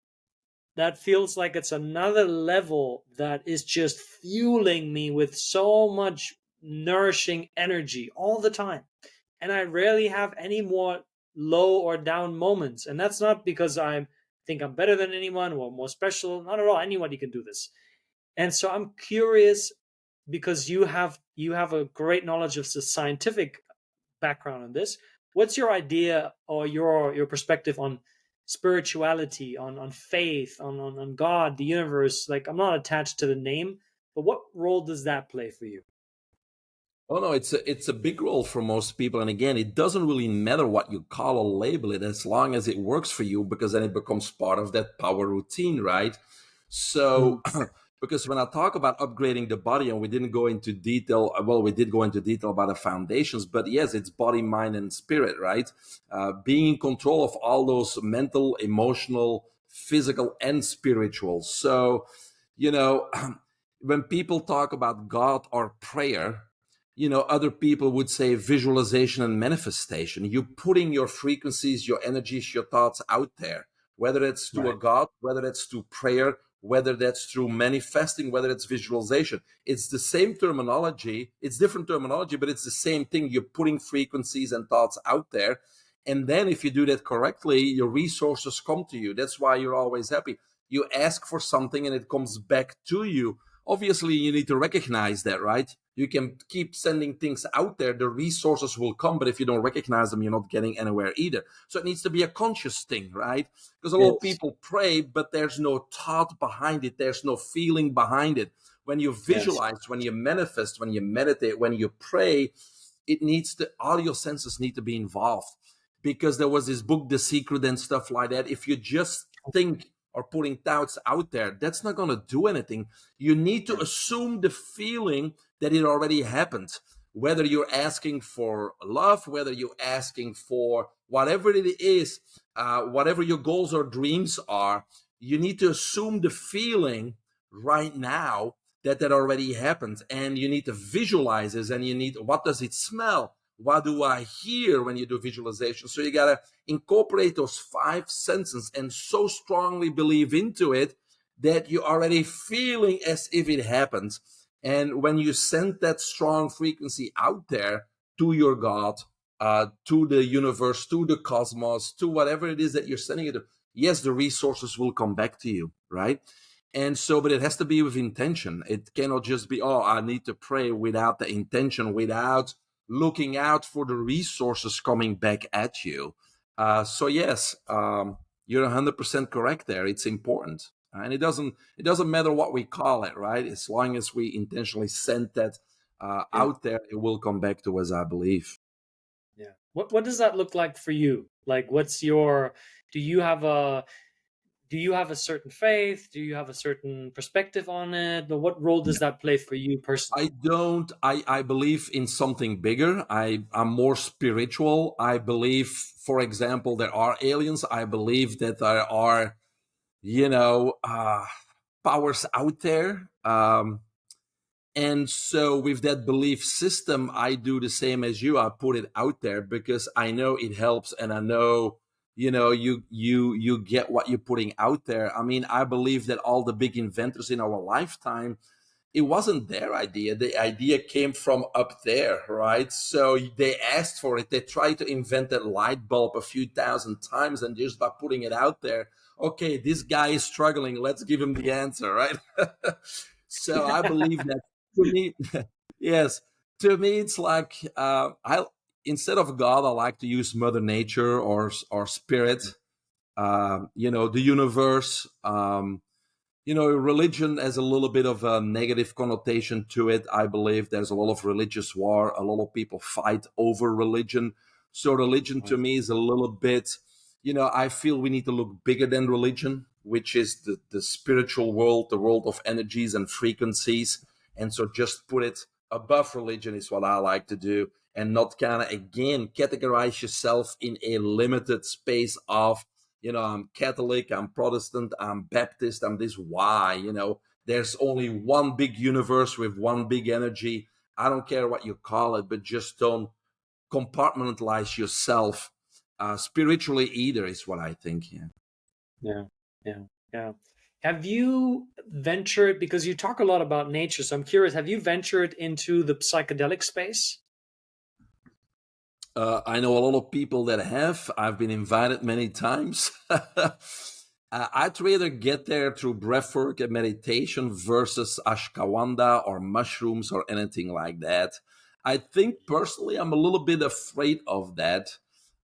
that feels like it's another level that is just fueling me with so much nourishing energy all the time. And I rarely have any more low or down moments. And that's not because I think I'm better than anyone or more special. Not at all. Anybody can do this. And so I'm curious, because you have a great knowledge of the scientific background on this. What's your idea or your perspective on spirituality, on faith, on God, the universe? Like, I'm not attached to the name, but what role does that play for you? Oh no, it's a big role for most people. And again, it doesn't really matter what you call or label it as long as it works for you, because then it becomes part of that power routine, right? Mm. So because when I talk about upgrading the body, and we didn't go into detail, well, we did go into detail about the foundations, but yes, it's body, mind, and spirit, right? Being in control of all those mental, emotional, physical, and spiritual. So, you know, when people talk about God or prayer, other people would say visualization and manifestation. You putting your frequencies, your energies, your thoughts out there, whether it's to a Right. God, whether it's through prayer, whether that's through manifesting, whether it's visualization. It's the same terminology. It's different terminology, but it's the same thing. You're putting frequencies and thoughts out there. And then if you do that correctly, your resources come to you. That's why you're always happy. You ask for something and it comes back to you. Obviously, you need to recognize that, right? You can keep sending things out there, the resources will come, but if you don't recognize them, you're not getting anywhere either. So it needs to be a conscious thing, right? Because a lot of Yes. people pray, but there's no thought behind it, there's no feeling behind it. When you Yes. visualize, when you manifest, when you meditate, when you pray, it needs to, all your senses need to be involved. Because there was this book, The Secret, and stuff like that. If you just think or putting thoughts out there, that's not going to do anything. You need to Yeah. assume the feeling that it already happened. Whether you're asking for love, whether you're asking for whatever it is, whatever your goals or dreams are, you need to assume the feeling right now that that already happened. And you need to visualize this, and you need, what does it smell? What do I hear when you do visualization? So you got to incorporate those five senses and so strongly believe into it that you're already feeling as if it happens. And when you send that strong frequency out there to your God, to the universe, to the cosmos, to whatever it is that you're sending it to, yes, the resources will come back to you, right? And so, but it has to be with intention. It cannot just be, oh, I need to pray, without the intention, without looking out for the resources coming back at you. So yes, you're 100% correct there. It's important, and it doesn't matter what we call it, right? As long as we intentionally send that Yeah. out there, it will come back to us, I believe. Yeah. What does that look like for you? Like, what's your, do you have a do you have a certain faith? Do you have a certain perspective on it? But what role does that play for you I personally? don't. I believe in something bigger. I'm more spiritual. I believe, for example, there are aliens. I believe that there are, powers out there. And so with that belief system, I do the same as you. I put it out there because I know it helps, and I know, you get what you're putting out there. I mean, I believe that all the big inventors in our lifetime, it wasn't their idea. The idea came from up there, right? So they asked for it. They tried to invent that light bulb a few thousand times, and just by putting it out there, okay, this guy is struggling, let's give him the answer, right? So I believe that, to me, yes, to me, it's like, I, instead of God, I like to use Mother Nature or Spirit, the universe. Religion has a little bit of a negative connotation to it. I believe there's a lot of religious war. A lot of people fight over religion. So religion to Right. me is a little bit, I feel we need to look bigger than religion, which is the spiritual world, the world of energies and frequencies. And so just put it above religion is what I like to do, and not kind of, again, categorize yourself in a limited space of, I'm Catholic, I'm Protestant, I'm Baptist, I'm this. Why? There's only one big universe with one big energy. I don't care what you call it, but just don't compartmentalize yourself spiritually either, is what I think. Yeah. Yeah. Yeah. Yeah. Have you ventured, because you talk a lot about nature, so I'm curious, have you ventured into the psychedelic space? I know a lot of people that have. I've been invited many times. I'd rather get there through breathwork and meditation versus ashwagandha or mushrooms or anything like that. I think personally, I'm a little bit afraid of that.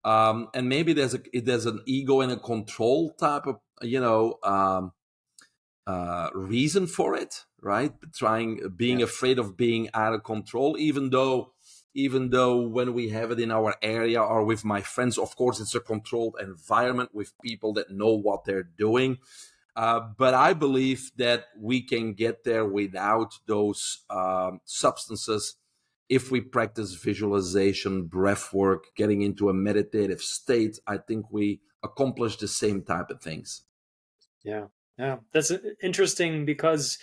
And maybe there's an ego and a control type of reason for it, right? Being Yeah. afraid of being out of control, even though when we have it in our area or with my friends, of course, it's a controlled environment with people that know what they're doing. But I believe that we can get there without those substances if we practice visualization, breath work, getting into a meditative state. I think we accomplish the same type of things. Yeah. Yeah. That's interesting because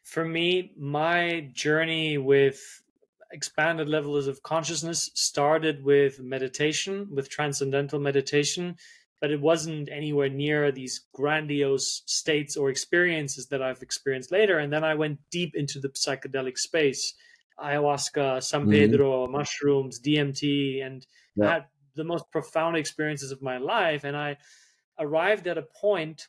for me, my journey with expanded levels of consciousness started with meditation, with transcendental meditation, but it wasn't anywhere near these grandiose states or experiences that I've experienced later. And then I went deep into the psychedelic space, ayahuasca, San Mhm. Pedro, mushrooms, DMT, and I Yeah. had the most profound experiences of my life. And I arrived at a point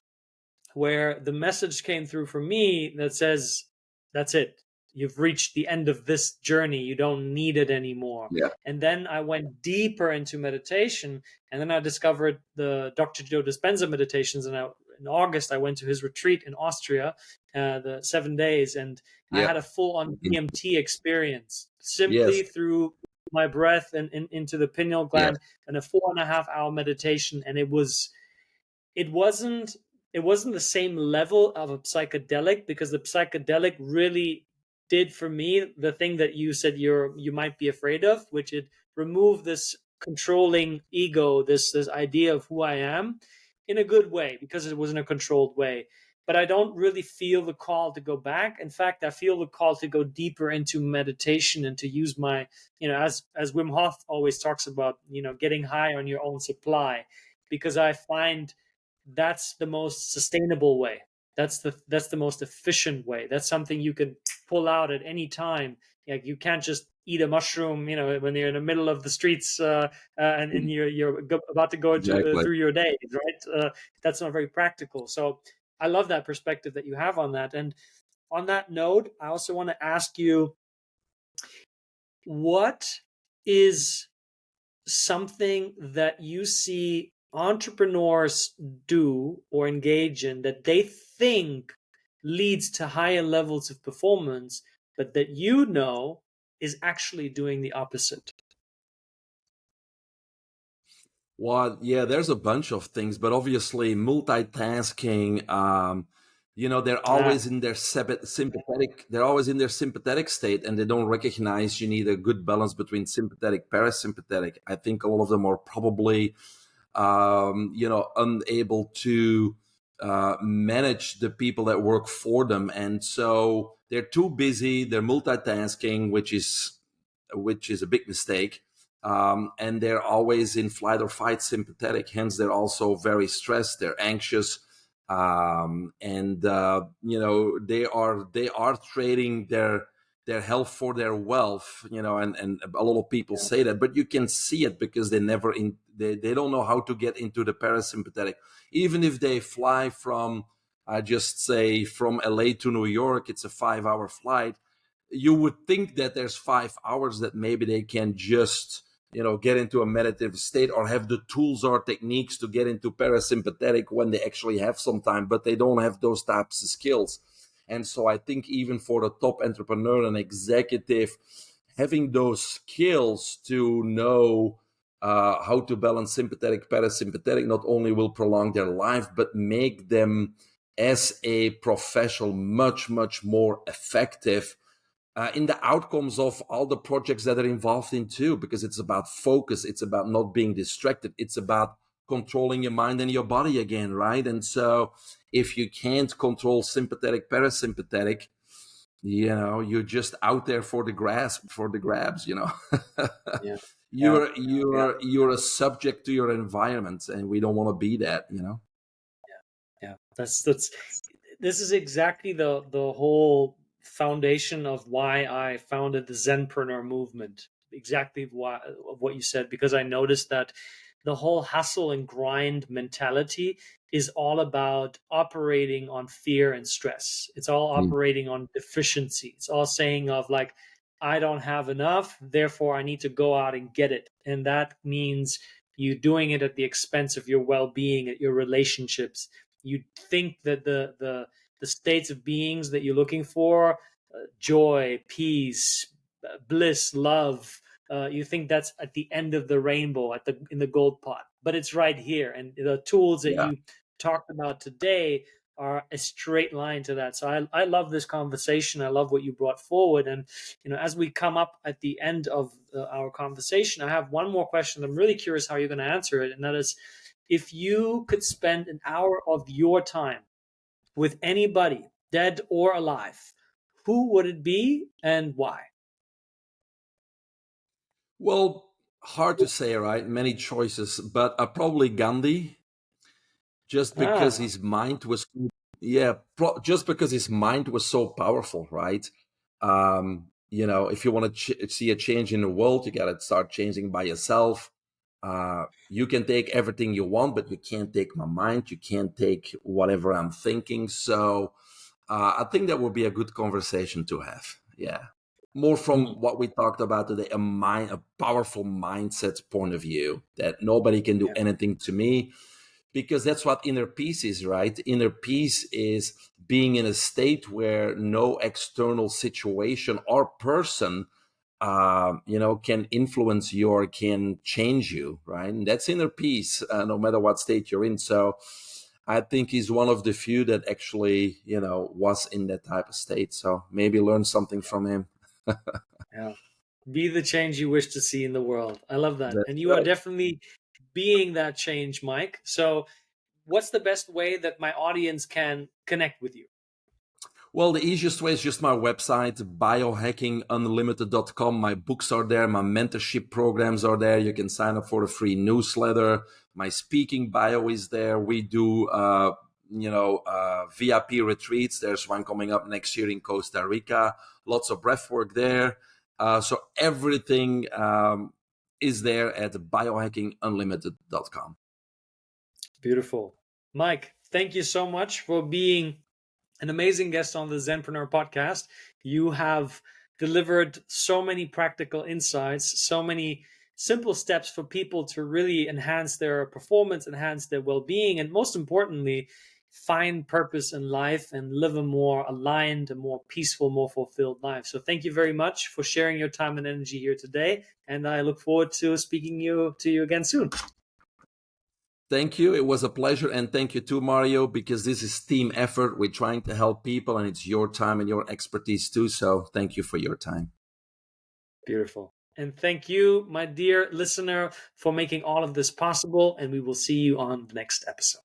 where the message came through for me that says, that's it. You've reached the end of this journey. You don't need it anymore. Yeah. And then I went deeper into meditation. And then I discovered the Dr. Joe Dispenza meditations. And in August, I went to his retreat in Austria, the 7 days. And I Yeah. had a full on DMT experience simply Yes. through my breath and into the pineal Yes. gland, and a 4.5 hour meditation. And it wasn't it wasn't the same level of a psychedelic, because the psychedelic really did for me the thing that you said you might be afraid of, which it removed this controlling ego, this idea of who I am, in a good way, because it was in a controlled way. But I don't really feel the call to go back. In fact, I feel the call to go deeper into meditation and to use my, as Wim Hof always talks about, getting high on your own supply, because I find that's the most sustainable way. That's the most efficient way. That's something you can pull out at any time. Like, you can't just eat a mushroom, when you're in the middle of the streets, and you're about to go Exactly. through your day, right? That's not very practical. So I love that perspective that you have on that. And on that note, I also want to ask you, what is something that you see entrepreneurs do or engage in that they think leads to higher levels of performance, but that is actually doing the opposite? Well, yeah, there's a bunch of things, but obviously multitasking. They're Ah, always in their sympathetic. They're always in their sympathetic state, and they don't recognize you need a good balance between sympathetic, parasympathetic. I think a lot of them are probably, unable to manage the people that work for them, and so they're too busy. They're multitasking, which is a big mistake. And they're always in flight or fight sympathetic. Hence, they're also very stressed. They're anxious, and they are trading their health for their wealth. And a lot of people yeah, say that, but you can see it because they don't know how to get into the parasympathetic. Even if they fly from, I just say, from LA to New York, it's a 5-hour flight. You would think that there's 5 hours that maybe they can just get into a meditative state or have the tools or techniques to get into parasympathetic when they actually have some time, but they don't have those types of skills. And so I think even for the top entrepreneur and executive, having those skills to know how to balance sympathetic, parasympathetic, not only will prolong their life, but make them as a professional much, much more effective in the outcomes of all the projects that are involved in too, because it's about focus, it's about not being distracted, it's about controlling your mind and your body again, right? And so if you can't control sympathetic, parasympathetic, you're just out there for the grabs. yeah, yeah, yeah, You're a subject to your environment, and we don't want to be that. yeah. That's this is exactly the whole foundation of why I founded the Zenpreneur movement. exactly what you said, because I noticed that the whole hustle and grind mentality is all about operating on fear and stress. It's all Mm. operating on deficiency. It's all saying of like, I don't have enough, therefore I need to go out and get it. And that means you doing it at the expense of your well-being, at your relationships. You think that the states of beings that you're looking for, joy, peace, bliss, love, you think that's at the end of the rainbow, at the in the gold pot, but it's right here. And the tools that Yeah. you talked about today are a straight line to that. So I love this conversation. I love what you brought forward. And as we come up at the end of our conversation, I have one more question. I'm really curious how you're going to answer it, and that is, if you could spend an hour of your time with anybody, dead or alive, who would it be and why? Well, hard to say, right? Many choices, but probably Gandhi, just because Ah, his mind was, yeah, just because his mind was so powerful, right? If you want to see a change in the world, you got to start changing by yourself. You can take everything you want, but you can't take my mind. You can't take whatever I'm thinking. So I think that would be a good conversation to have. Yeah. More from mm, what we talked about today, a powerful mindset point of view that nobody can do yeah, anything to me, because that's what inner peace is, right? Inner peace is being in a state where no external situation or person can influence you or can change you, right? And that's inner peace, no matter what state you're in. So I think he's one of the few that actually was in that type of state, so maybe learn something from him. yeah. Be the change you wish to see in the world. I love that. That's And you are right. definitely being that change, Mike. So, what's the best way that my audience can connect with you? Well, the easiest way is just my website, biohackingunlimited.com. My books are there. My mentorship programs are there. You can sign up for a free newsletter. My speaking bio is there. We do, VIP retreats. There's one coming up next year in Costa Rica. Lots of breath work there. So everything is there at biohackingunlimited.com. Beautiful. Mike, thank you so much for being an amazing guest on the Zenpreneur podcast. You have delivered so many practical insights, so many simple steps for people to really enhance their performance, enhance their well-being, and most importantly, find purpose in life and live a more aligned, a more peaceful, more fulfilled life. So thank you very much for sharing your time and energy here today. And I look forward to speaking to you again soon. Thank you. It was a pleasure. And thank you too, Mario, because this is team effort. We're trying to help people and it's your time and your expertise too. So thank you for your time. Beautiful. And thank you, my dear listener, for making all of this possible. And we will see you on the next episode.